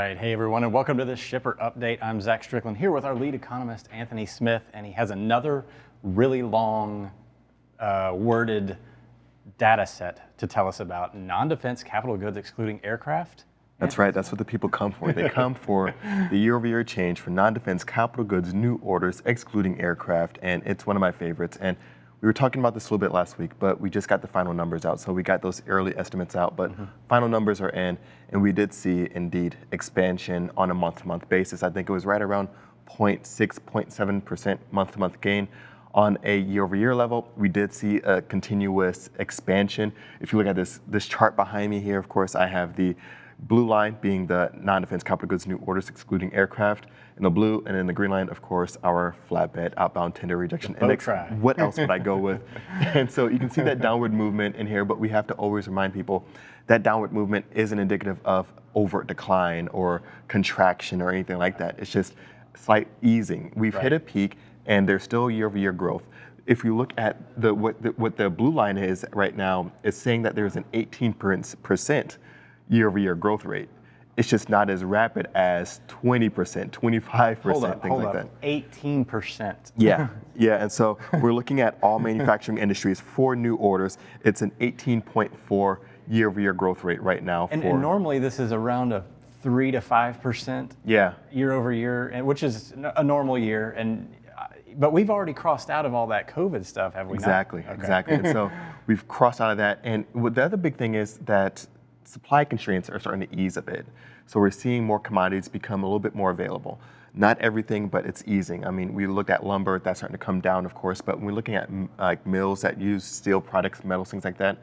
right. Hey, everyone, and welcome to this Shipper Update. I'm Zach Strickland here with our lead economist, Anthony Smith, and he has another really long worded data set to tell us about non-defense capital goods excluding aircraft. That's right. That's what the people come for. They come for the year-over-year change for non-defense capital goods new orders excluding aircraft, and it's one of my favorites. And we were talking about this a little bit last week, but we just got the final numbers out. So we got those early estimates out, but final numbers are in, and we did see, indeed, expansion on a month-to-month basis. I think it was right around 0.6, 0.7% month-to-month gain. On a year-over-year level, we did see a continuous expansion. If you look at this chart behind me here, of course, I have the blue line being the non-defense capital goods new orders excluding aircraft, and the blue, and then the green line, of course, our flatbed outbound tender rejection index. What else would I go with? And so you can see that downward movement in here, but we have to always remind people that downward movement isn't indicative of overt decline or contraction or anything like that. It's just slight easing. We've hit a peak, and there's still year-over-year growth. If you look at what the blue line is right now, it's saying that there's an 18% year-over-year growth rate. It's just not as rapid as 20%, 25%, things like that. 18%. Yeah, and so we're looking at all manufacturing industries for new orders. It's an 18.4 year-over-year growth rate right now. And normally this is around a 3 to 5% year over year, which is a normal year. But we've already crossed out of all that COVID stuff, have we not? Exactly. And so we've crossed out of that. And the other big thing is that supply constraints are starting to ease a bit. So we're seeing more commodities become a little bit more available. Not everything, but it's easing. I mean, we looked at lumber, that's starting to come down, of course, but when we're looking at like mills that use steel products, metals, things like that,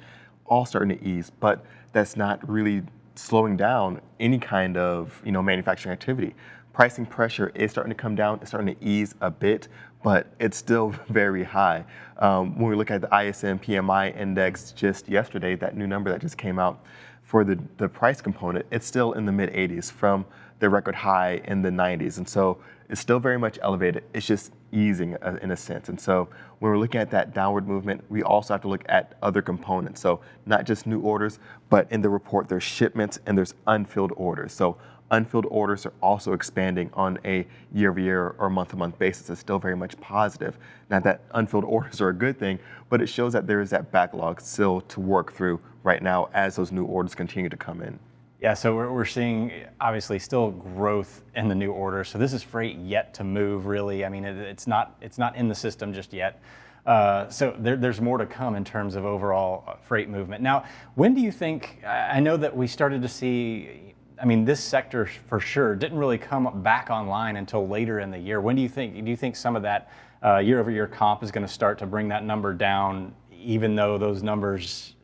all starting to ease. But that's not really slowing down any kind of manufacturing activity. Pricing pressure is starting to come down. It's starting to ease a bit, but it's still very high. When we look at the ISM PMI index just yesterday, that new number that just came out, for the price component, it's still in the mid-80s from the record high in the 90s. And so it's still very much elevated. It's just easing in a sense. And so when we're looking at that downward movement, we also have to look at other components. So not just new orders, but in the report, there's shipments and there's unfilled orders. So unfilled orders are also expanding on a year-over-year or month-to-month basis. It's still very much positive. Not that unfilled orders are a good thing, but it shows that there is that backlog still to work through right now as those new orders continue to come in. Yeah, so we're seeing obviously still growth in the new orders. So this is freight yet to move, really. I mean, it's not in the system just yet. So there's more to come in terms of overall freight movement. Now, when do you think? I know that we started to see. I mean, this sector for sure didn't really come back online until later in the year. When do you think? Do you think some of that year-over-year comp is going to start to bring that number down, even though those numbers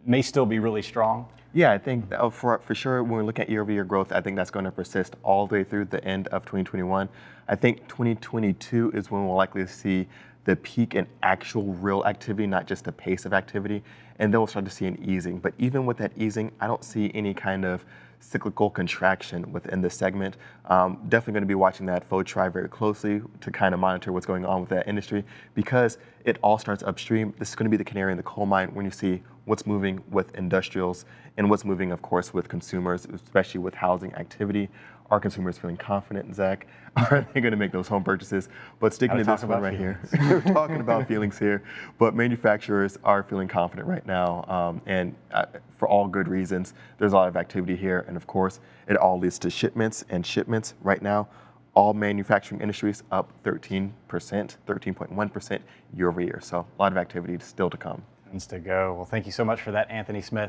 may still be really strong? Yeah, I think for sure when we look at year-over-year growth, I think that's going to persist all the way through the end of 2021. I think 2022 is when we'll likely see the peak in actual real activity, not just the pace of activity, and then we'll start to see an easing. But even with that easing, I don't see any kind of cyclical contraction within the segment. Definitely going to be watching that FOTRI very closely to kind of monitor what's going on with that industry, because it all starts upstream. This is going to be the canary in the coal mine when you see what's moving with industrials and what's moving, of course, with consumers, especially with housing activity. Are consumers feeling confident, Zach? Are they going to make those home purchases? But sticking to this one right here, we're talking about feelings here, but manufacturers are feeling confident right now, and for all good reasons. There's a lot of activity here, and of course, it all leads to shipments, and shipments right now, all manufacturing industries up 13%, 13.1% year over year. So a lot of activity still to come. Tons to go. Well, thank you so much for that, Anthony Smith.